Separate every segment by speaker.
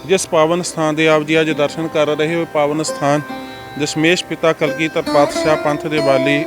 Speaker 1: जिस पावन स्थान के आप जी अज दर्शन कर रहे हो, पावन स्थान दशमेश पिता कलगीधर पातशाह पंथ के बाली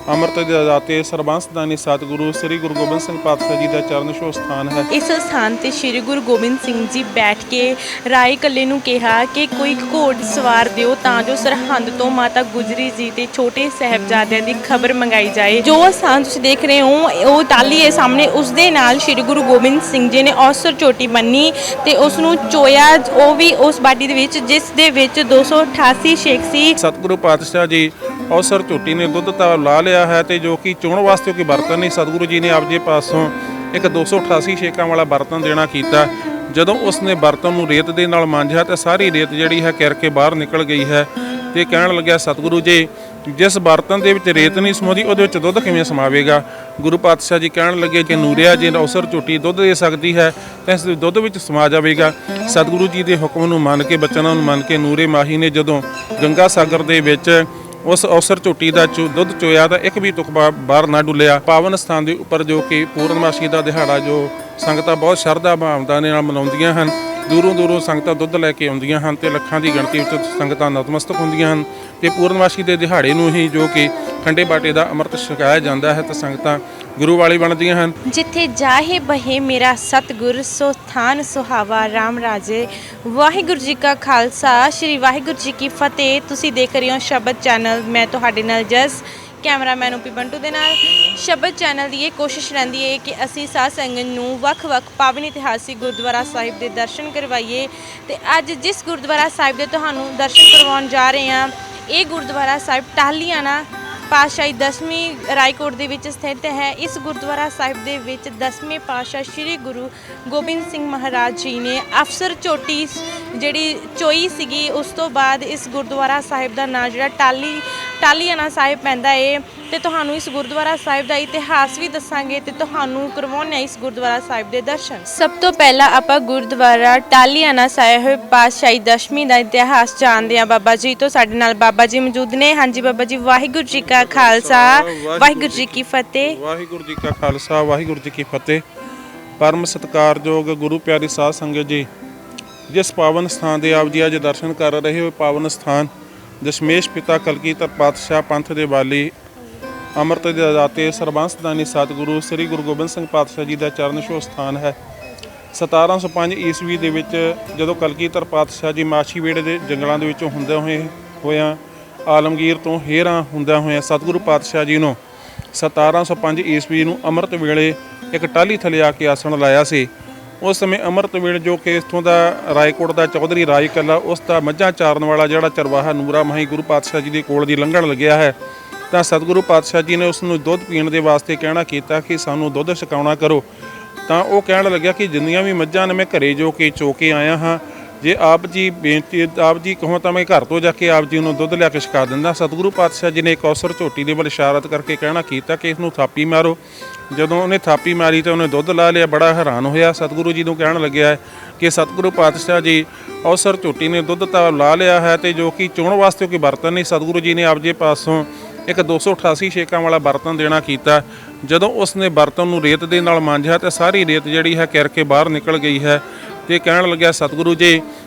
Speaker 1: अमृत ਦੇ ਦਾਤੇ ਸਰਬੰਸ ਦਾਨੀ ਸਤਿਗੁਰੂ ਸ੍ਰੀ ਗੁਰੂ ਗੋਬਿੰਦ ਸਿੰਘ ਪਾਤਸ਼ਾਹ ਜੀ ਦਾ ਚਰਨ ਛੋਹ ਸਥਾਨ ਹੈ।
Speaker 2: ਇਸ ਸਥਾਨ ਤੇ ਸ੍ਰੀ ਗੁਰੂ ਗੋਬਿੰਦ ਸਿੰਘ ਜੀ ਬੈਠ ਕੇ ਰਾਏ ਕੱਲੇ ਨੂੰ ਕਿਹਾ ਕਿ ਕੋਈ ਘੋੜ ਸਵਾਰ ਦਿਓ ਤਾਂ ਜੋ ਸਰਹੰਦ ਤੋਂ ਮਾਤਾ ਗੁਜਰੀ ਜੀ ਤੇ ਛੋਟੇ ਸਾਹਿਬਜ਼ਾਦਿਆਂ ਦੀ ਖਬਰ ਮੰਗਾਈ ਜਾਏ। ਜੋ ਸਥਾਨ ਤੁਸੀਂ ਦੇਖ ਰਹੇ ਹੋ ਉਹ ਟਾਹਲੀ ਹੈ ਸਾਹਮਣੇ, ਉਸ ਦੇ ਨਾਲ ਸ੍ਰੀ ਗੁਰੂ ਗੋਬਿੰਦ ਸਿੰਘ ਜੀ ਨੇ ਔਸਰ ਚੋਟੀ ਬੰਨੀ ਤੇ ਉਸ ਨੂੰ ਚੋਇਆ, ਉਹ ਵੀ ਉਸ ਬਾਟੀ ਦੇ ਵਿੱਚ ਜਿਸ ਦੇ ਵਿੱਚ 288 ਛੇਕ ਸੀ।
Speaker 1: ਸਤਿਗੁਰੂ ਪਾਤਸ਼ਾਹ ਜੀ ਔਸਰ ਝੋਟੀ ਨੇ ਦੁੱਧ ਤਾਂ ਲਾ ਲਿਆ ਹੈ ਤੇ ਜੋ ਕਿ ਚੋਣ ਵਾਸਤੇ ਕੋਈ ਬਰਤਨ ਨਹੀਂ, ਸਤਿਗੁਰੂ ਜੀ ਨੇ ਆਪ ਜੀ ਪਾਸੋਂ ਇੱਕ 288 ਛੇਕਾਂ ਵਾਲਾ ਬਰਤਨ ਦੇਣਾ ਕੀਤਾ। ਜਦੋਂ ਉਸਨੇ ਬਰਤਨ ਨੂੰ ਰੇਤ ਦੇ ਨਾਲ ਮਾਂਜਿਆ ਤੇ ਸਾਰੀ ਰੇਤ ਜਿਹੜੀ ਹੈ ਕਿਰ ਕੇ ਬਾਹਰ ਨਿਕਲ ਗਈ ਹੈ ਤੇ ਕਹਿਣ ਲੱਗਿਆ, ਸਤਿਗੁਰੂ ਜੀ ਜਿਸ ਬਰਤਨ ਦੇ ਵਿੱਚ ਰੇਤ ਨਹੀਂ ਸਮਾਉਂਦੀ ਉਹਦੇ ਵਿੱਚ ਦੁੱਧ ਕਿਵੇਂ ਸਮਾਵੇਗਾ। ਗੁਰੂ ਪਾਤਸ਼ਾਹ ਜੀ ਕਹਿਣ ਲੱਗੇ ਕਿ ਨੂਰਿਆ ਜੇ ਔਸਰ ਝੋਟੀ ਦੁੱਧ ਦੇ ਸਕਦੀ ਹੈ ਤਾਂ ਇਸ ਦੇ ਦੁੱਧ ਵਿੱਚ ਸਮਾ ਜਾਵੇਗਾ। ਸਤਿਗੁਰੂ ਜੀ ਦੇ ਹੁਕਮ ਨੂੰ ਮੰਨ ਕੇ, ਬਚਨਾਂ ਨੂੰ ਮੰਨ ਕੇ ਨੂਰੇ ਮਾਹੀ ਨੇ ਜਦੋਂ ਗੰਗਾ ਸਾਗਰ ਦੇ ਵਿੱਚ ਉਸ ਔਸਰ ਝੋਟੀ ਦਾ ਦੁੱਧ ਚੋਇਆ ਤਾਂ ਇੱਕ ਵੀ ਤੁਕਬਾ ਬਾਹਰ ਨਾ ਡੁੱਲਿਆ। ਪਾਵਨ ਸਥਾਨ ਦੇ ਉੱਪਰ ਜੋ ਕਿ ਪੂਰਨਮਾਸ਼ੀ ਦਾ ਦਿਹਾੜਾ ਜੋ ਸੰਗਤਾਂ ਬਹੁਤ ਸ਼ਰਧਾ ਭਾਵਨਾ ਨਾਲ ਮਨਾਉਂਦੀਆਂ ਹਨ, ਦੂਰੋਂ ਦੂਰੋਂ ਸੰਗਤਾਂ ਦੁੱਧ ਲੈ ਕੇ ਆਉਂਦੀਆਂ ਹਨ ਤੇ ਲੱਖਾਂ ਦੀ ਗਿਣਤੀ ਵਿੱਚ ਸੰਗਤਾਂ ਨਤਮਸਤਕ ਹੁੰਦੀਆਂ ਹਨ ਤੇ ਪੂਰਨਮਾਸ਼ੀ ਦੇ ਦਿਹਾੜੇ ਨੂੰ ਹੀ ਜੋ ਕਿ ਖੰਡੇ ਬਾਟੇ ਦਾ ਅੰਮ੍ਰਿਤ ਛਕਾਇਆ ਜਾਂਦਾ ਹੈ ਤੇ ਸੰਗਤਾਂ ਗੁਰੂ ਵਾਲੀ ਬਣਦੀਆਂ ਹਨ।
Speaker 2: ਜਿੱਥੇ ਜਾਹੇ ਬਹੇ ਮੇਰਾ ਸਤਿਗੁਰ ਸੋ ਥਾਨ ਸੁਹਾਵਾ ਰਾਮ ਰਾਜੇ। ਵਾਹਿਗੁਰੂ ਜੀ ਕਾ ਖਾਲਸਾ, ਸ਼੍ਰੀ ਵਾਹਿਗੁਰੂ ਜੀ ਕੀ ਫਤਿਹ। ਤੁਸੀਂ ਦੇਖ ਰਹੇ ਹੋ ਸ਼ਬਦ ਚੈਨਲ, ਮੈਂ ਤੁਹਾਡੇ ਨਾਲ ਜਸ, ਕੈਮਰਾਮੈਨ ਓਪੀ ਬੰਟੂ ਦੇ ਨਾਲ। ਸ਼ਬਦ ਚੈਨਲ ਦੀ ਇਹ ਕੋਸ਼ਿਸ਼ ਰਹਿੰਦੀ ਹੈ ਕਿ ਅਸੀਂ ਸਾਧ ਸੰਗਤ ਨੂੰ ਵੱਖ-ਵੱਖ ਪਾਵਨ ਇਤਿਹਾਸਿਕ ਗੁਰਦੁਆਰਾ ਸਾਹਿਬ ਦੇ ਦਰਸ਼ਨ ਕਰਵਾਈਏ ਤੇ ਅੱਜ ਜਿਸ ਗੁਰਦੁਆਰਾ ਸਾਹਿਬ ਦੇ ਤੁਹਾਨੂੰ ਦਰਸ਼ਨ ਕਰਵਾਉਣ ਜਾ ਰਹੇ ਹਾਂ, ਇਹ ਗੁਰਦੁਆਰਾ ਸਾਹਿਬ ਟਾਹਲੀਆਣਾ ਪਾਤਸ਼ਾਹੀ 10ਵੀਂ ਰਾਏਕੋਟ ਦੇ ਵਿੱਚ ਸਥਿਤ ਹੈ। ਇਸ ਗੁਰਦੁਆਰਾ ਸਾਹਿਬ ਦੇ ਵਿੱਚ 10ਵੇਂ ਪਾਤਸ਼ਾਹ ਸ਼੍ਰੀ ਗੁਰੂ ਗੋਬਿੰਦ ਸਿੰਘ ਮਹਾਰਾਜ ਜੀ ਨੇ ਅਫਸਰ ਝੋਟੀ ਜਿਹੜੀ ਚੋਈ ਸੀਗੀ, ਉਸ ਤੋਂ ਬਾਅਦ ਇਸ ਗੁਰਦੁਆਰਾ ਸਾਹਿਬ ਦਾ ਨਾਂ ਜਿਹੜਾ ਟਾਹਲੀਆਣਾ ਸਾਹਿਬ ਪੈਂਦਾ ਏ ਤੇ ਤੁਹਾਨੂੰ ਇਸ ਗੁਰਦੁਆਰਾ ਸਾਹਿਬ ਦਾ ਇਤਿਹਾਸ ਵੀ ਦੱਸਾਂਗੇ ਤੇ ਤੁਹਾਨੂੰ ਕਰਵਾਉਣੇ ਇਸ ਗੁਰਦੁਆਰਾ ਸਾਹਿਬ ਦੇ ਦਰਸ਼ਨ। ਸਭ ਤੋਂ ਪਹਿਲਾਂ ਆਪਾਂ ਗੁਰਦੁਆਰਾ ਟਾਹਲੀਆਣਾ ਸਾਹਿਬ ਪਾਤਸ਼ਾਹੀ 10ਵੀਂ ਦਾ ਇਤਿਹਾਸ ਜਾਣਦੇ ਹਾਂ ਬਾਬਾ ਜੀ ਤੋਂ। ਸਾਡੇ ਨਾਲ ਬਾਬਾ ਜੀ ਮੌਜੂਦ ਨੇ। ਹਾਂਜੀ ਬਾਬਾ ਜੀ, ਵਾਹਿਗੁਰੂ ਜੀ ਕਾ ਖਾਲਸਾ, ਵਾਹਿਗੁਰੂ ਜੀ ਕੀ ਫਤਿਹ।
Speaker 1: ਵਾਹਿਗੁਰੂ ਜੀ ਕਾ ਖਾਲਸਾ, ਵਾਹਿਗੁਰੂ ਜੀ ਕੀ ਫਤਿਹ। ਪਰਮ ਸਤਿਕਾਰਯੋਗ ਗੁਰੂ ਪਿਆਰੀ ਸਾਧ ਸੰਗਤ ਜੀ, ਜਿਸ ਪਾਵਨ ਸਥਾਨ ਦੇ ਆਪ ਜੀ ਅੱਜ ਦਰਸ਼ਨ ਕਰ ਰਹੇ ਹੋ, ਪਾਵਨ ਸਥਾਨ ਦਸ਼ਮੇਸ਼ ਪਿਤਾ ਕਲਗੀਧਰ ਪਾਤਸ਼ਾਹ ਪੰਥ ਦੇ ਬਾਲੀ ਅਮਰਤ ਦੇ ਦਾਤੇ ਸਰਬੰਸ ਦਾਨੀ ਸਤਿਗੁਰੂ ਸ੍ਰੀ ਗੁਰੂ ਗੋਬਿੰਦ ਸਿੰਘ ਪਾਤਸ਼ਾਹ ਜੀ ਦਾ ਚਰਨ ਛੋਹ ਸਥਾਨ ਹੈ। 1705 ਈਸਵੀ ਦੇ ਵਿੱਚ ਜਦੋਂ ਕਲਗੀਧਰ ਪਾਤਸ਼ਾਹ ਜੀ ਮਾਛੀਵਾੜੇ ਦੇ ਜੰਗਲਾਂ ਦੇ ਵਿੱਚੋਂ ਹੁੰਦੇ ਹੋਇਆਂ ਆਲਮਗੀਰ ਤੋਂ ਹੇਰਾਂ ਹੁੰਦਿਆਂ ਹੋਇਆਂ ਸਤਿਗੁਰੂ ਪਾਤਸ਼ਾਹ ਜੀ ਨੂੰ 1705 ਈਸਵੀ ਨੂੰ ਅੰਮ੍ਰਿਤ ਵੇਲੇ ਇੱਕ ਟਾਹਲੀ ਥੱਲੇ ਆ ਕੇ ਆਸਣ ਲਾਇਆ ਸੀ। ਉਸ ਸਮੇਂ ਅੰਮ੍ਰਿਤ ਵੇਲੇ ਜੋ ਕਿ ਇੱਥੋਂ ਦਾ ਰਾਏਕੋਟ ਦਾ ਚੌਧਰੀ ਰਾਜ ਕੱਲਾ, ਉਸ ਦਾ ਮੱਝਾਂ ਚਾਰਨ ਵਾਲਾ ਜਿਹੜਾ ਚਰਵਾਹਾ ਨੂਰਾ ਮਾਹੀ ਗੁਰੂ ਪਾਤਸ਼ਾਹ ਜੀ ਦੇ ਕੋਲ ਦੀ ਲੰਘਣ ਲੱਗਿਆ ਹੈ ਤਾਂ ਸਤਿਗੁਰੂ ਪਾਤਸ਼ਾਹ ਜੀ ਨੇ ਉਸ ਨੂੰ ਦੁੱਧ ਪੀਣ ਦੇ ਵਾਸਤੇ ਕਹਿਣਾ ਕੀਤਾ ਕਿ ਸਾਨੂੰ ਦੁੱਧ ਛਕਾਉਣਾ ਕਰੋ। ਤਾਂ ਉਹ ਕਹਿਣ ਲੱਗਿਆ ਕਿ ਜਿੰਨੀਆਂ ਵੀ ਮੱਝਾਂ ਨੇ ਮੈਂ ਘਰੇ ਜੋ ਕਿ ਚੋ ਕੇ ਆਇਆ ਹਾਂ, ਜੇ ਆਪ ਜੀ ਬੇਨਤੀ ਆਪ ਜੀ ਕਹੋ ਤਾਂ ਮੈਂ ਘਰ ਤੋਂ ਜਾ ਕੇ ਆਪ ਜੀ ਨੂੰ ਦੁੱਧ ਲਿਆ ਕੇ ਛਕਾ ਦਿੰਦਾ। ਸਤਿਗੁਰੂ ਪਾਤਸ਼ਾਹ ਜੀ ਨੇ ਇੱਕ ਔਸਰ ਝੋਟੀ ਦੇ ਵੱਲ ਇਸ਼ਾਰਤ ਕਰਕੇ ਕਹਿਣਾ ਕੀਤਾ ਕਿ ਇਸ ਨੂੰ ਥਾਪੀ ਮਾਰੋ। ਜਦੋਂ ਉਹਨੇ ਥਾਪੀ ਮਾਰੀ ਤਾਂ ਉਹਨੇ ਦੁੱਧ ਲਾ ਲਿਆ। ਬੜਾ ਹੈਰਾਨ ਹੋਇਆ। ਸਤਿਗੁਰੂ ਜੀ ਨੂੰ ਕਹਿਣ ਲੱਗਿਆ ਕਿ ਸਤਿਗੁਰੂ ਪਾਤਸ਼ਾਹ ਜੀ ਔਸਰ ਝੋਟੀ ਨੇ ਦੁੱਧ ਤਾਂ ਲਾ ਲਿਆ ਹੈ ਤੇ ਜੋ ਕਿ ਚੋਣ ਵਾਸਤੇ ਕੋਈ ਬਰਤਨ ਨਹੀਂ, ਸਤਿਗੁਰੂ ਜੀ ਨੇ ਆਪ ਜੀ ਪਾਸੋਂ ਇੱਕ 288 ਛੇਕਾਂ ਵਾਲਾ ਬਰਤਨ ਦੇਣਾ ਕੀਤਾ। ਜਦੋਂ ਉਸਨੇ ਬਰਤਨ ਨੂੰ ਰੇਤ ਦੇ ਨਾਲ ਮਾਂਜਿਆ ਤੇ ਸਾਰੀ ਰੇਤ ਜਿਹੜੀ ਹੈ ਕਿਰ ਕੇ ਬਾਹਰ ਨਿਕਲ ਗਈ ਹੈ ਤੇ ਕਹਿਣ ਲੱਗਿਆ, ਸਤਿਗੁਰੂ ਜੀ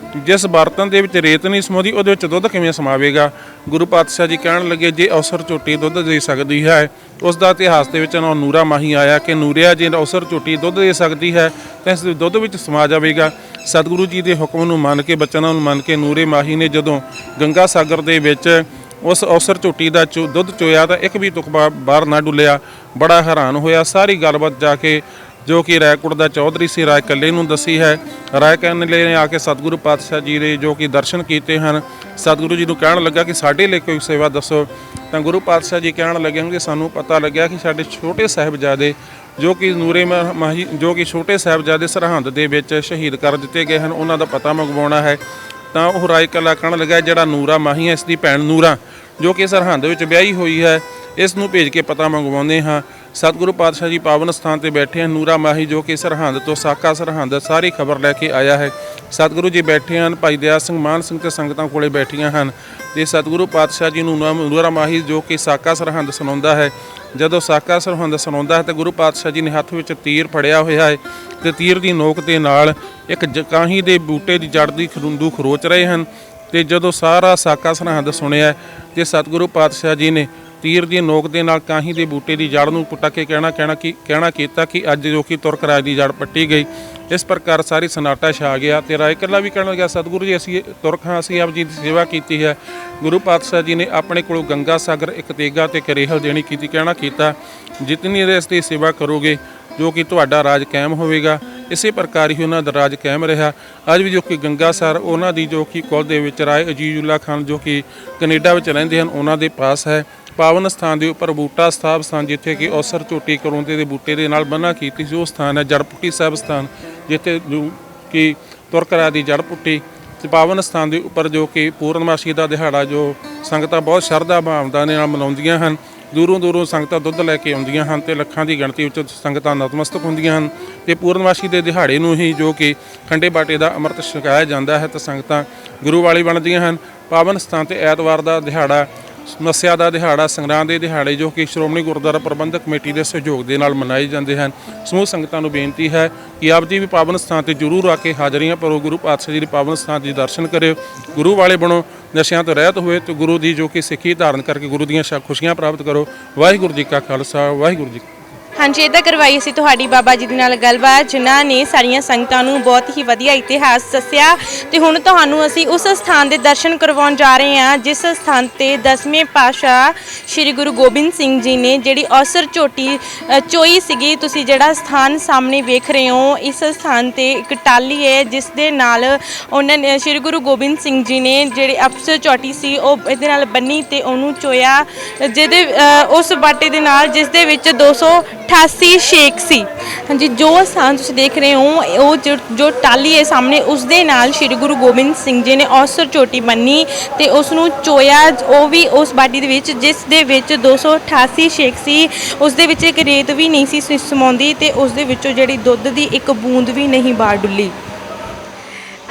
Speaker 1: ਜਿਸ ਬਰਤਨ ਦੇ ਵਿੱਚ ਰੇਤ ਨਹੀਂ ਸਮਾਉਂਦੀ ਉਹਦੇ ਵਿੱਚ ਦੁੱਧ ਕਿਵੇਂ ਸਮਾਵੇਗਾ। ਗੁਰੂ ਪਾਤਸ਼ਾਹ ਜੀ ਕਹਿਣ ਲੱਗੇ, ਜੇ ਔਸਰ ਝੋਟੀ ਦੁੱਧ ਦੇ ਸਕਦੀ ਹੈ, ਉਸ ਦਾ ਇਤਿਹਾਸ ਦੇ ਵਿੱਚ ਨੂਰਾ ਮਾਹੀ ਆਇਆ ਕਿ ਨੂਰਿਆ ਜੇ ਔਸਰ ਝੋਟੀ ਦੁੱਧ ਦੇ ਸਕਦੀ ਹੈ ਤਾਂ ਇਸ ਦੇ ਦੁੱਧ ਵਿੱਚ ਸਮਾ ਜਾਵੇਗਾ। ਸਤਿਗੁਰੂ ਜੀ ਦੇ ਹੁਕਮ ਨੂੰ ਮੰਨ ਕੇ, ਬਚਨਾਂ ਨੂੰ ਮੰਨ ਕੇ ਨੂਰੇ ਮਾਹੀ ਨੇ ਜਦੋਂ ਗੰਗਾ ਸਾਗਰ ਦੇ ਵਿੱਚ ਉਸ ਔਸਰ ਝੋਟੀ ਦਾ ਦੁੱਧ ਚੋਇਆ ਤਾਂ ਇੱਕ ਵੀ ਤੁਕਬਾ ਬਾਹਰ ਨਾ ਡੁੱਲਿਆ। ਬੜਾ ਹੈਰਾਨ ਹੋਇਆ। ਸਾਰੀ ਗੱਲਬਾਤ ਜਾ ਕੇ ਜੋ ਕਿ ਰਾਏਕੋਟ ਦਾ ਚੌਧਰੀ ਸੀ ਰਾਏ ਕੱਲੇ ਨੂੰ ਦੱਸੀ ਹੈ। ਰਾਏ ਕੱਲੇ ਨੇ ਆ ਕੇ ਸਤਿਗੁਰੂ ਪਾਤਸ਼ਾਹ ਜੀ ਦੇ ਜੋ ਕਿ ਦਰਸ਼ਨ ਕੀਤੇ ਹਨ, ਸਤਿਗੁਰੂ ਜੀ ਨੂੰ ਕਹਿਣ ਲੱਗਾ ਕਿ ਸਾਡੇ ਲਈ ਕੋਈ ਸੇਵਾ ਦੱਸੋ। ਤਾਂ ਗੁਰੂ ਪਾਤਸ਼ਾਹ ਜੀ ਕਹਿਣ ਲੱਗੇ ਕਿ ਸਾਨੂੰ ਪਤਾ ਲੱਗਿਆ ਕਿ ਸਾਡੇ ਛੋਟੇ ਸਾਹਿਬਜ਼ਾਦੇ ਜੋ ਕਿ ਨੂਰੇ ਮਾਹੀ ਜੋ ਕਿ ਛੋਟੇ ਸਾਹਿਬਜ਼ਾਦੇ ਸਰਹੰਦ ਦੇ ਵਿੱਚ ਸ਼ਹੀਦ ਕਰ ਦਿੱਤੇ ਗਏ ਹਨ, ਉਹਨਾਂ ਦਾ ਪਤਾ ਮੰਗਵਾਉਣਾ ਹੈ। ਤਾਂ ਉਹ ਰਾਏ ਕੱਲਾ ਕਹਿਣ ਲੱਗਾ, ਜਿਹੜਾ ਨੂਰਾ ਮਾਹੀ ਹੈ ਇਸ ਦੀ ਭੈਣ ਜੋ ਕਿ ਸਰਹੰਦ ਵਿੱਚ ਵਿਆਹੀ ਹੋਈ ਹੈ, ਇਸ ਨੂੰ ਭੇਜ ਕੇ ਪਤਾ ਮੰਗਵਾਉਂਦੇ ਹਾਂ। ਸਤਿਗੁਰੂ ਪਾਤਸ਼ਾਹ ਜੀ ਪਾਵਨ ਸਥਾਨ ਤੇ ਬੈਠੇ ਹਨ। ਨੂਰਾ ਮਾਹੀ ਜੋ ਕਿ ਸਰਹੰਦ ਤੋਂ ਸਾਕਾ ਸਰਹੰਦ ਸਾਰੀ ਖਬਰ ਲੈ ਕੇ ਆਇਆ ਹੈ। ਸਤਿਗੁਰੂ ਜੀ ਬੈਠੇ ਹਨ, ਭਾਈ ਦਇਆ ਸਿੰਘ ਮਾਨ ਸਿੰਘ ਤੇ ਸੰਗਤਾਂ ਕੋਲੇ ਬੈਠੀਆਂ ਹਨ ਤੇ ਸਤਿਗੁਰੂ ਪਾਤਸ਼ਾਹ ਜੀ ਨੂੰ ਨੂਰਾ ਮਾਹੀ ਜੋ ਕਿ ਸਾਕਾ ਸਰਹੰਦ ਸੁਣਾਉਂਦਾ ਹੈ। ਜਦੋਂ ਸਾਕਾ ਸਰਹੰਦ ਸੁਣਾਉਂਦਾ ਹੈ ਤੇ ਗੁਰੂ ਪਾਤਸ਼ਾਹ ਜੀ ਨੇ ਹੱਥ ਵਿੱਚ ਤੀਰ ਫੜਿਆ ਹੋਇਆ ਹੈ ਤੇ ਤੀਰ ਦੀ ਨੋਕ ਦੇ ਨਾਲ ਇੱਕ ਕਾਹੀ ਦੇ ਬੂਟੇ ਦੀ ਜੜ ਦੀ ਖਰੁੰਦੂ ਖਰੋਚ ਰਹੇ ਹਨ। ਤੇ ਜਦੋਂ ਸਾਰਾ ਸਾਕਾ ਸਰਹੰਦ ਸੁਣਿਆ ਤੇ ਸਤਿਗੁਰੂ ਪਾਤਸ਼ਾਹ ਜੀ ਨੇ ਤੀਰ ਦੀ ਨੋਕ ਦੇ ਨਾਲ ਕਾਹੀ ਦੇ ਬੂਟੇ ਦੀ ਜੜ ਨੂੰ ਪੁੱਟ ਕੇ ਕਹਿਣਾ ਕੀਤਾ ਕਿ ਅੱਜ ਜੋ ਕਿ ਤੁਰਕ ਰਾਜ ਦੀ ਜੜ ਪੱਟੀ ਗਈ। ਇਸ ਪ੍ਰਕਾਰ ਸਾਰੀ ਸਨਾਟਾ ਛਾ ਗਿਆ ਤੇ ਰਾਏ ਇਕੱਲਾ ਵੀ ਕਹਿਣ ਲੱਗਿਆ, ਸਤਿਗੁਰੂ ਜੀ ਅਸੀਂ ਤੁਰਕ ਹਾਂ, ਅਸੀਂ ਆਪ ਜੀ ਦੀ ਸੇਵਾ ਕੀਤੀ ਹੈ। ਗੁਰੂ ਪਾਤਸ਼ਾਹ ਜੀ ਨੇ ਆਪਣੇ ਕੋਲੋਂ ਗੰਗਾ ਸਾਗਰ ਇੱਕ ਤੇਗਾ ਤੇ ਕਰੇਹਲ ਦੇਣੀ ਕੀਤੀ। ਕਹਿਣਾ ਕੀਤਾ ਜਿਤਨੀ ਇਸ ਦੀ ਸੇਵਾ ਕਰੋਗੇ ਜੋ ਕਿ ਤੁਹਾਡਾ ਰਾਜ ਕਾਇਮ ਹੋਵੇਗਾ। ਇਸੇ ਪ੍ਰਕਾਰ ਹੀ ਉਹਨਾਂ ਦਾ ਰਾਜ ਕਾਇਮ ਰਿਹਾ। ਅੱਜ ਵੀ ਜੋ ਕਿ ਗੰਗਾ ਸਰ ਉਹਨਾਂ ਦੀ ਜੋ ਕਿ ਕੁਲ ਦੇ ਵਿੱਚ ਰਾਏ ਅਜੀਜ਼ੁੱਲਾ ਖਾਨ ਜੋ ਕਿ ਕੈਨੇਡਾ ਵਿੱਚ ਰਹਿੰਦੇ ਹਨ, ਉਹਨਾਂ ਦੇ ਪਾਸ ਹੈ। ਪਾਵਨ ਸਥਾਨ ਦੇ ਉੱਪਰ ਬੂਟਾ ਸਾਹਿਬ ਸਥਾਨ ਜਿੱਥੇ ਕਿ ਔਸਰ ਝੋਟੀ ਕਰੋਂਦੇ ਦੇ ਬੂਟੇ ਦੇ ਨਾਲ ਬੰਨਾ ਕੀਤੀ ਸੀ, ਉਹ ਸਥਾਨ ਹੈ। ਜੜਪੁੱਟੀ ਸਾਹਿਬ ਸਥਾਨ ਜਿੱਥੇ ਜੋ ਕਿ ਤੁਰਕਰਾ ਦੀ ਜੜ ਪੁੱਟੀ। ਤੇ ਪਾਵਨ ਸਥਾਨ ਦੇ ਉੱਪਰ ਜੋ ਕਿ ਪੂਰਨਮਾਸ਼ੀ ਦਾ ਦਿਹਾੜਾ ਜੋ ਸੰਗਤਾਂ ਬਹੁਤ ਸ਼ਰਧਾ ਭਾਵਨਾ ਦੇ ਨਾਲ ਮਨਾਉਂਦੀਆਂ ਹਨ। ਦੂਰੋਂ ਦੂਰੋਂ ਸੰਗਤਾਂ ਦੁੱਧ ਲੈ ਕੇ ਆਉਂਦੀਆਂ ਹਨ ਤੇ ਲੱਖਾਂ ਦੀ ਗਿਣਤੀ ਵਿੱਚ ਸੰਗਤਾਂ ਨਤਮਸਤਕ ਹੁੰਦੀਆਂ ਹਨ। ਤੇ ਪੂਰਨਮਾਸ਼ੀ ਦੇ ਦਿਹਾੜੇ ਨੂੰ ਹੀ ਜੋ ਕਿ ਖੰਡੇ ਬਾਟੇ ਦਾ ਅੰਮ੍ਰਿਤ ਛਕਾਇਆ ਜਾਂਦਾ ਹੈ ਤੇ ਸੰਗਤਾਂ ਗੁਰੂ ਵਾਲੀ ਬਣਦੀਆਂ ਹਨ। ਪਾਵਨ ਸਥਾਨ ਤੇ ਐਤਵਾਰ ਦਾ ਦਿਹਾੜਾ, ਮੱਸਿਆ ਦਾ ਦਿਹਾੜਾ, ਸੰਗਰਾਂਦ ਦੇ ਦਿਹਾੜੇ ਜੋ ਕਿ ਸ਼੍ਰੋਮਣੀ ਗੁਰਦੁਆਰਾ ਪ੍ਰਬੰਧਕ ਕਮੇਟੀ ਦੇ ਸਹਿਯੋਗ ਦੇ ਨਾਲ ਮਨਾਏ ਜਾਂਦੇ ਹਨ। ਸਮੂਹ ਸੰਗਤਾਂ ਨੂੰ ਬੇਨਤੀ ਹੈ ਕਿ ਆਪ ਜੀ ਵੀ ਪਾਵਨ ਸਥਾਨ ਤੇ ਜ਼ਰੂਰ ਆ ਕੇ ਹਾਜ਼ਰੀਆਂ ਭਰੋ। ਗੁਰੂ ਪਾਤਸ਼ਾਹ ਜੀ ਦੇ ਪਾਵਨ ਸਥਾਨ ਦੇ ਦਰਸ਼ਨ ਕਰਿਓ, ਗੁਰੂ ਵਾਲੇ ਬਣੋ, ਨਸ਼ਿਆਂ ਤੋਂ ਰਹਿਤ ਹੋਏ ਤੇ ਗੁਰੂ ਦੀ ਜੋ ਕਿ ਸਿੱਖੀ ਧਾਰਨ ਕਰਕੇ ਗੁਰੂ ਦੀਆਂ ਖੁਸ਼ੀਆਂ ਪ੍ਰਾਪਤ ਕਰੋ। ਵਾਹਿਗੁਰੂ ਜੀ ਕਾ ਖਾਲਸਾ, ਵਾਹਿਗੁਰੂ ਜੀ।
Speaker 2: ਹਾਂਜੀ, ਇੱਦਾਂ ਕਰਵਾਈ ਸੀ ਤੁਹਾਡੀ ਬਾਬਾ ਜੀ ਦੇ ਨਾਲ ਗੱਲਬਾਤ, ਜਿਨ੍ਹਾਂ ਨੇ ਸਾਰੀਆਂ ਸੰਗਤਾਂ ਨੂੰ ਬਹੁਤ ਹੀ ਵਧੀਆ ਇਤਿਹਾਸ ਦੱਸਿਆ। ਤੇ ਹੁਣ ਤੁਹਾਨੂੰ ਅਸੀਂ ਉਸ ਸਥਾਨ ਦੇ ਦਰਸ਼ਨ ਕਰਵਾਉਣ ਜਾ ਰਹੇ ਹਾਂ ਜਿਸ ਸਥਾਨ ਤੇ 10ਵੇਂ ਪਾਤਸ਼ਾਹ ਸ੍ਰੀ ਗੁਰੂ ਗੋਬਿੰਦ ਸਿੰਘ ਜੀ ਨੇ ਜਿਹੜੀ ਔਸਰ ਝੋਟੀ ਚੋਈ ਸੀਗੀ। ਤੁਸੀਂ ਜਿਹੜਾ ਸਥਾਨ ਸਾਹਮਣੇ ਵੇਖ ਰਹੇ ਹੋ, ਇਸ ਸਥਾਨ ਤੇ ਇੱਕ ਟਾਹਲੀ ਹੈ ਜਿਸ ਦੇ ਨਾਲ ਉਹਨਾਂ ਨੇ ਸ੍ਰੀ ਗੁਰੂ ਗੋਬਿੰਦ ਸਿੰਘ ਜੀ ਨੇ ਜਿਹੜੀ ਔਸਰ ਝੋਟੀ ਸੀ ਉਹ ਇਹਦੇ ਨਾਲ ਬੰਨੀ ਤੇ ਉਹਨੂੰ ਚੋਇਆ, ਜਿਹਦੇ ਉਸ ਬਾਟੇ ਦੇ ਨਾਲ ਜਿਸ ਦੇ ਵਿੱਚ 288 ਛੇਕ ਸੀ। ਹਾਂਜੀ, ਜੋ ਸਥਾਨ ਤੁਸੀਂ ਦੇਖ ਰਹੇ ਹੋ ਉਹ ਜੋ ਟਾਹਲੀ ਹੈ ਸਾਹਮਣੇ, ਉਸ ਦੇ ਨਾਲ ਸ੍ਰੀ ਗੁਰੂ ਗੋਬਿੰਦ ਸਿੰਘ ਜੀ ਨੇ ਔਸਰ ਝੋਟੀ ਬੰਨੀ ਤੇ ਉਸ ਨੂੰ ਚੋਇਆ, ਉਹ ਵੀ ਉਸ ਬਾਟੀ ਦੇ ਵਿੱਚ ਜਿਸ ਦੇ ਵਿੱਚ 288 ਛੇਕ ਸੀ। ਉਸ ਦੇ ਵਿੱਚ ਇੱਕ ਰੇਤ ਵੀ ਨਹੀਂ ਸੀ ਸਮਾਉਂਦੀ ਤੇ ਉਸ ਦੇ ਵਿੱਚੋਂ ਜਿਹੜੀ ਦੁੱਧ ਦੀ ਇੱਕ ਬੂੰਦ ਵੀ ਨਹੀਂ ਬਾਹਰ ਡੁੱਲੀ।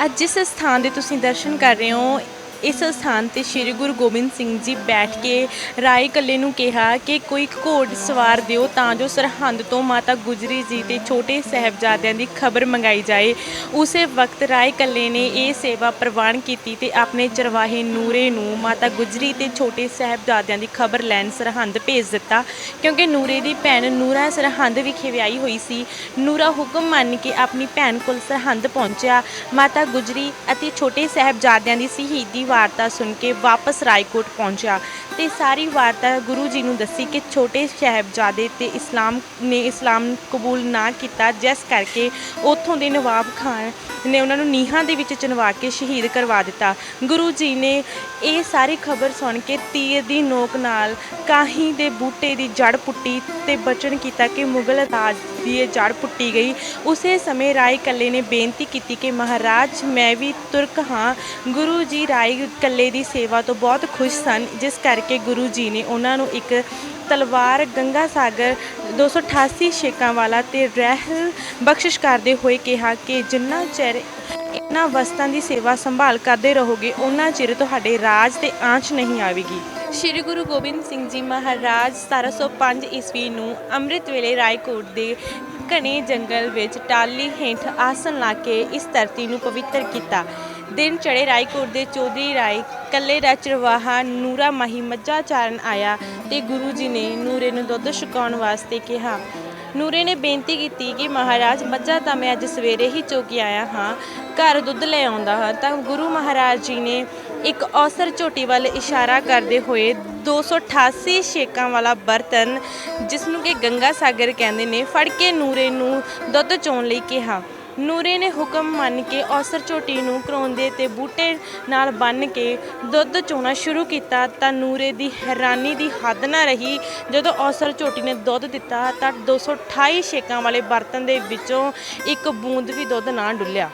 Speaker 2: ਅੱਜ ਜਿਸ ਸਥਾਨ ਦੇ ਤੁਸੀਂ ਦਰਸ਼ਨ ਕਰ ਰਹੇ ਹੋ, ਇਸ ਸਥਾਨ ਤੇ ਸ੍ਰੀ ਗੁਰੂ ਗੋਬਿੰਦ ਸਿੰਘ ਜੀ ਬੈਠ ਕੇ ਰਾਏ ਕੱਲੇ ਨੂੰ ਕਿਹਾ ਕਿ ਕੋਈ ਘੋੜ ਸਵਾਰ ਦਿਓ ਤਾਂ ਜੋ ਸਰਹੰਦ ਤੋਂ ਮਾਤਾ ਗੁਜਰੀ ਜੀ ਤੇ ਛੋਟੇ ਸਾਹਿਬਜ਼ਾਦਿਆਂ ਦੀ ਖਬਰ ਮੰਗਾਈ ਜਾਏ। ਉਸੇ ਵਕਤ ਰਾਏ ਕੱਲੇ ਨੇ ਇਹ ਸੇਵਾ ਪ੍ਰਵਾਨ ਕੀਤੀ ਤੇ ਆਪਣੇ ਚਰਵਾਹੇ ਨੂਰੇ ਨੂੰ ਮਾਤਾ ਗੁਜਰੀ ਤੇ ਛੋਟੇ ਸਾਹਿਬਜ਼ਾਦਿਆਂ ਦੀ ਖਬਰ ਲੈਣ ਸਰਹੰਦ ਭੇਜ ਦਿੱਤਾ, ਕਿਉਂਕਿ ਨੂਰੇ ਦੀ ਭੈਣ ਨੂਰਾ ਸਰਹੰਦ ਵਿਖੇ ਵਿਆਹੀ ਹੋਈ ਸੀ। ਨੂਰਾ ਹੁਕਮ ਮੰਨ ਕੇ ਆਪਣੀ ਭੈਣ ਕੋਲ ਸਰਹੰਦ ਪਹੁੰਚਿਆ। ਮਾਤਾ ਗੁਜਰੀ ਅਤੇ ਛੋਟੇ ਸਾਹਿਬਜ਼ਾਦਿਆਂ ਦੀ ਸ਼ਹੀਦੀ ਵਾਰਤਾ ਸੁਣ ਕੇ ਵਾਪਸ ਰਾਏਕੋਟ ਪਹੁੰਚਿਆ ਤੇ ਸਾਰੀ ਵਾਰਤਾ ਗੁਰੂ ਜੀ ਨੂੰ ਦੱਸੀ ਕਿ ਛੋਟੇ ਸਾਹਿਬਜ਼ਾਦੇ ਤੇ ਇਸਲਾਮ ਕਬੂਲ ਨਾ ਕੀਤਾ, ਜਿਸ ਕਰਕੇ ਉੱਥੋਂ ਦੇ ਨਵਾਬ ਖਾਨ ਨੇ ਉਹਨਾਂ ਨੂੰ ਨੀਹਾਂ ਦੇ ਵਿੱਚ ਚਿਣਵਾ ਕੇ ਸ਼ਹੀਦ ਕਰਵਾ ਦਿੱਤਾ। ਗੁਰੂ ਜੀ ਨੇ ਇਹ ਸਾਰੀ ਖਬਰ ਸੁਣ ਕੇ ਤੀਰ ਦੀ ਨੋਕ ਨਾਲ ਕਾਹੀ ਦੇ ਬੂਟੇ ਦੀ ਜੜ ਪੁੱਟੀ ਤੇ ਬਚਨ ਕੀਤਾ ਕਿ ਮੁਗਲ ਰਾਜ ਦੀ ਇਹ ਜੜ ਪੁੱਟੀ ਗਈ। ਉਸੇ ਸਮੇਂ ਰਾਏ ਕੱਲੇ ਨੇ ਬੇਨਤੀ ਕੀਤੀ ਕਿ ਮਹਾਰਾਜ ਮੈਂ ਵੀ ਤੁਰਕ ਹਾਂ। ਗੁਰੂ ਜੀ ਰਾਏ ਕੱਲੇ ਦੀ ਸੇਵਾ ਤੋਂ ਬਹੁਤ ਖੁਸ਼ ਸਨ, ਜਿਸ ਕਰਕੇ ਗੁਰੂ ਜੀ ਨੇ ਉਹਨਾਂ ਨੂੰ ਇੱਕ ਤਲਵਾਰ ਗੰਗਾ ਸਾਗਰ 288 ਛੇਕਾਂ ਵਾਲਾ ਤੇ ਰਹਿਲ ਬਖਸ਼ਿਸ਼ ਕਰਦੇ ਹੋਏ ਕਿਹਾ ਕਿ ਜਿੰਨਾ ਚਿਰ ਇਹਨਾਂ ਵਸਤਾਂ ਦੀ ਸੇਵਾ ਸੰਭਾਲ ਕਰਦੇ ਰਹੋਗੇ ਉਹਨਾਂ ਚਿਰ ਤੁਹਾਡੇ ਰਾਜ ਤੇ ਆਂਚ ਨਹੀਂ ਆਵੇਗੀ। ਸ਼੍ਰੀ ਗੁਰੂ ਗੋਬਿੰਦ ਸਿੰਘ ਜੀ ਮਹਾਰਾਜ 1705 ਈਸਵੀ ਨੂੰ ਅੰਮ੍ਰਿਤ ਵੇਲੇ ਰਾਏਕੋਟ ਦੇ ਘਣੇ ਜੰਗਲ ਵਿੱਚ ਟਾਹਲੀ ਹੇਠ ਆਸਣ ਲਾ ਕੇ ਇਸ ਧਰਤੀ ਨੂੰ ਪਵਿੱਤਰ ਕੀਤਾ। ਦਿਨ ਚੜ੍ਹੇ ਰਾਏਕੋਟ ਦੇ ਚੌਧਰੀ ਰਾਏ ਕੱਲੇ ਦਾ ਚਰਵਾਹਾ ਨੂਰਾ ਮਾਹੀ ਮੱਝਾਂ ਚਾਰਨ ਆਇਆ ਤੇ ਗੁਰੂ ਜੀ ਨੇ ਨੂਰੇ ਨੂੰ ਦੁੱਧ ਛਕਾਉਣ ਵਾਸਤੇ ਕਿਹਾ। ਨੂਰੇ ਨੇ ਬੇਨਤੀ ਕੀਤੀ ਕਿ ਮਹਾਰਾਜ ਮੱਝਾਂ ਤਾਂ ਮੈਂ ਅੱਜ ਸਵੇਰੇ ਹੀ ਚੋ ਕੇ ਆਇਆ ਹਾਂ, ਘਰ ਦੁੱਧ ਲੈ ਆਉਂਦਾ ਹਾਂ। ਤਾਂ ਗੁਰੂ ਮਹਾਰਾਜ ਜੀ ਨੇ ਇੱਕ ਔਸਰ ਝੋਟੀ ਵੱਲ ਇਸ਼ਾਰਾ ਕਰਦੇ ਹੋਏ 288 ਛੇਕਾਂ ਵਾਲਾ ਬਰਤਨ, ਜਿਸ ਨੂੰ ਕਿ ਗੰਗਾ ਸਾਗਰ ਕਹਿੰਦੇ ਨੇ, ਫੜ ਕੇ ਨੂਰੇ ਨੂੰ ਦੁੱਧ ਚੋਣ ਲਈ ਕਿਹਾ। ਨੂਰੇ ਨੇ ਹੁਕਮ ਮੰਨ ਕੇ ਔਸਰ ਝੋਟੀ ਨੂੰ ਕਰੋਂਦੇ ਤੇ ਬੂਟੇ ਨਾਲ ਬੰਨ੍ਹ ਕੇ ਦੁੱਧ ਚੋਣਾ ਸ਼ੁਰੂ ਕੀਤਾ ਤਾਂ ਨੂਰੇ ਦੀ ਹੈਰਾਨੀ ਦੀ ਹੱਦ ਨਾ ਰਹੀ। ਜਦੋਂ ਔਸਰ ਝੋਟੀ ਨੇ ਦੁੱਧ ਦਿੱਤਾ ਤਾਂ 228 ਛੇਕਾਂ ਵਾਲੇ ਬਰਤਨ ਦੇ ਵਿੱਚੋਂ ਇੱਕ ਬੂੰਦ ਵੀ ਦੁੱਧ ਨਾ ਡੁੱਲਿਆ।